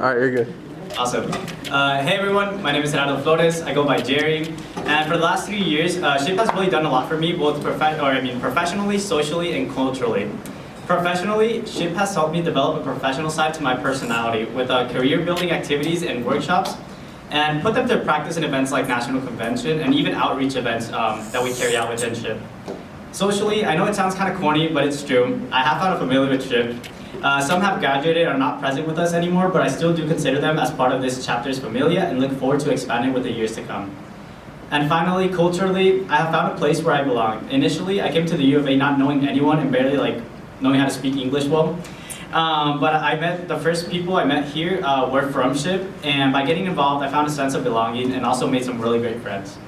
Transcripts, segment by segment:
All right, you're good. Awesome. Hey everyone, my name is Flores. I go by Gerry, and for the last 3 years, SHIP has really done a lot for me, both professionally, socially, and culturally. Professionally, SHIP has helped me develop a professional side to my personality with career-building activities and workshops, and put them to practice in events like National Convention and even outreach events that we carry out within SHIP. Socially, I know it sounds kind of corny, but it's true. I have found familiar with SHIP. Some have graduated and are not present with us anymore, but I still do consider them as part of this chapter's familia and look forward to expanding with the years to come. And finally, culturally, I have found a place where I belong. Initially, I came to the U of A not knowing anyone and barely knowing how to speak English well. But the first people I met here were from SHIP, and by getting involved, I found a sense of belonging and also made some really great friends.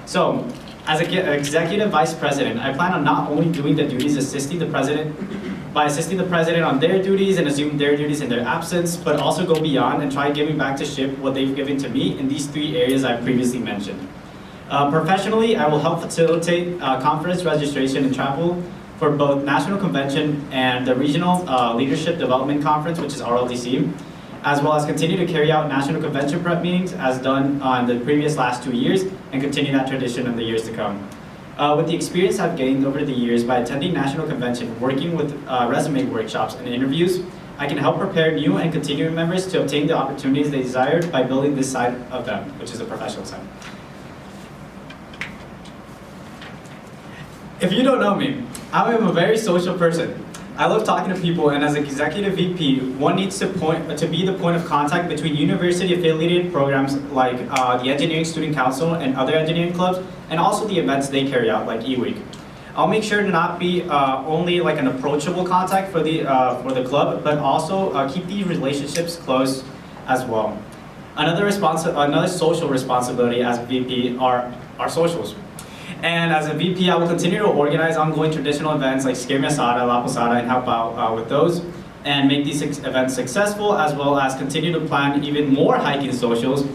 So, as an executive vice president, I plan on not only doing the duties assisting the president on their duties and assume their duties in their absence, but also go beyond and try giving back to SHIP what they've given to me in these 3 areas I previously mentioned. Professionally, I will help facilitate conference registration and travel for both National Convention and the Regional Leadership Development Conference, which is RLDC, as well as continue to carry out National Convention prep meetings as done on the previous last 2 years and continue that tradition in the years to come. With the experience I've gained over the years by attending National Convention, working with resume workshops and interviews, I can help prepare new and continuing members to obtain the opportunities they desired by building this side of them, which is the professional side. If you don't know me, I am a very social person. I love talking to people, and as an executive VP, one needs to be the point of contact between university-affiliated programs like the Engineering Student Council and other engineering clubs, and also the events they carry out, like eWeek. I'll make sure to not be only an approachable contact for the club, but also keep these relationships close as well. Another social responsibility as VP are our socials. And as a VP, I will continue to organize ongoing traditional events like Skirmi Asada, La Posada, and help out with those, and make these events successful, as well as continue to plan even more hiking socials,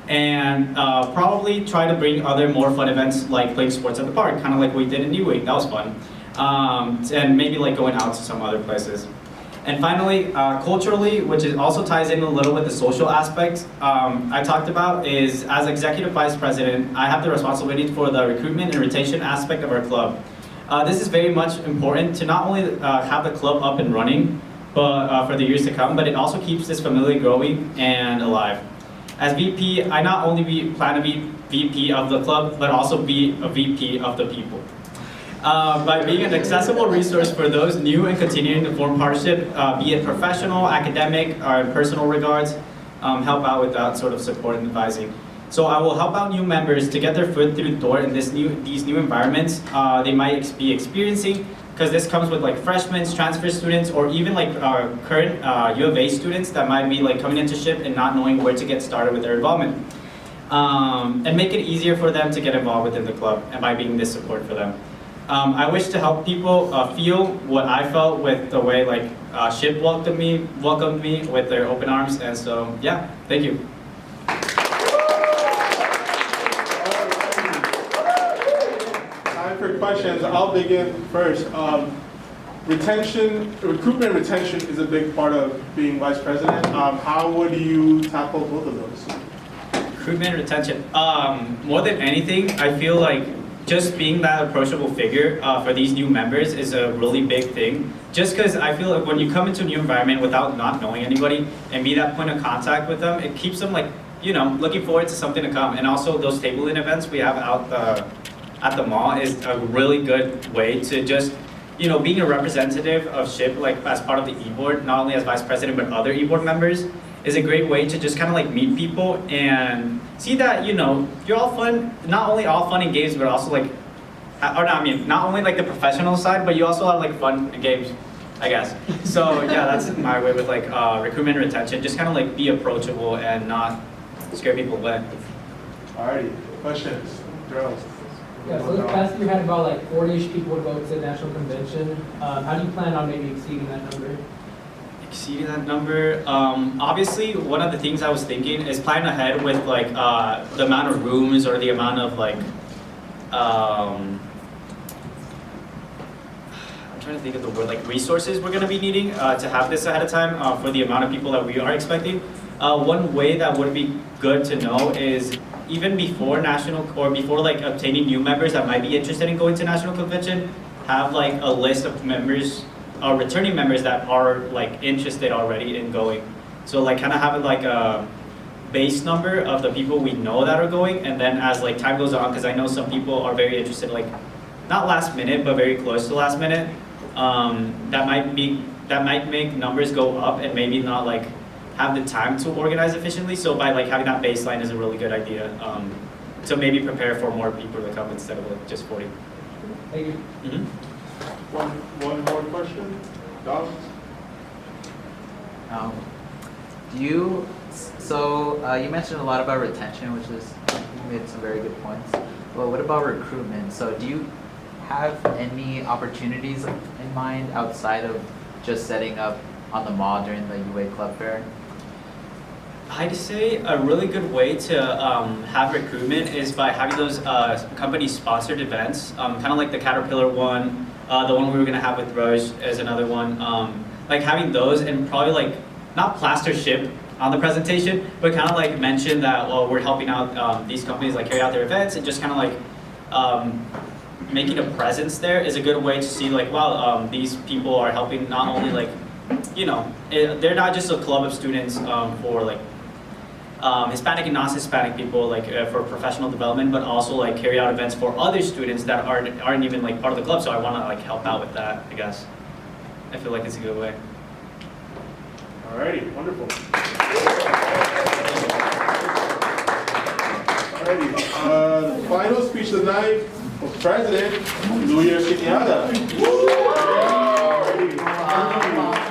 and probably try to bring other more fun events like playing sports at the park, kind of like we did in New Week. That was fun. And maybe going out to some other places. And finally, culturally, which also ties in a little with the social aspect I talked about, is as Executive Vice President, I have the responsibility for the recruitment and retention aspect of our club. This is very much important to not only have the club up and running but for the years to come, but it also keeps this family growing and alive. As VP, I not only plan to be VP of the club, but also be a VP of the people. By being an accessible resource for those new and continuing to form partnership, be it professional, academic, or in personal regards, help out with that sort of support and advising. So I will help out new members to get their foot through the door in these new environments they might be experiencing, because this comes with freshmen, transfer students, or even current U of A students that might be coming into SHIP and not knowing where to get started with their involvement. And make it easier for them to get involved within the club, and by being this support for them. I wish to help people feel what I felt with the way SHIP welcomed me with their open arms, and so yeah, thank you. Time for questions. I'll begin first. Recruitment retention is a big part of being vice president. How would you tackle both of those? Recruitment and retention. More than anything, I feel just being that approachable figure for these new members is a really big thing. Just because I feel when you come into a new environment without not knowing anybody and be that point of contact with them, it keeps them looking forward to something to come. And also those tabling events we have out at the mall is a really good way to just, being a representative of SHIP as part of the e-board, not only as vice president but other e-board members, is a great way to just kind of meet people and see that, you're all fun, not only all fun and games, but also not only the professional side, but you also have fun and games, I guess. So yeah, that's my way with recruitment and retention, just kind of be approachable and not scare people away. Alrighty, questions, girls? Yeah, so this past year you had about 40-ish people to go to the National Convention. How do you plan on maybe exceeding that number? Exceeding that number, obviously one of the things I was thinking is planning ahead with the amount of rooms or the amount of I'm trying to think of the word, resources we're going to be needing to have this ahead of time for the amount of people that we are expecting. One way that would be good to know is even before national or before like obtaining new members that might be interested in going to national convention, have like a list of members, returning members that are like interested already in going. So like kind of having like a base number of the people we know that are going, and then as like time goes on, because I know some people are very interested, like not last minute but very close to last minute. That might make numbers go up and maybe not like have the time to organize efficiently. So by like having that baseline is a really good idea to maybe prepare for more people to come instead of like just 40. Thank you. Mm-hmm. One more question, Dom? You mentioned a lot about retention, which is, you made some very good points. Well, what about recruitment? So do you have any opportunities in mind outside of just setting up on the mall during the UA Club Fair? I'd say a really good way to have recruitment is by having those company-sponsored events, kind of like the Caterpillar one, the one we were gonna have with Roche is another one. Like having those and probably like not plaster ship on the presentation, but kind of like mention that we're helping out these companies like carry out their events, and just kind of like making a presence there is a good way to see like, wow, these people are helping not only like, you know, they're not just a club of students for like Hispanic and non-Hispanic people, like for professional development, but also like carry out events for other students that aren't even like part of the club. So I want to like help out with that, I guess. I feel like it's a good way. Alrighty, wonderful. Alrighty, the final speech of the night for President Luis Quinada.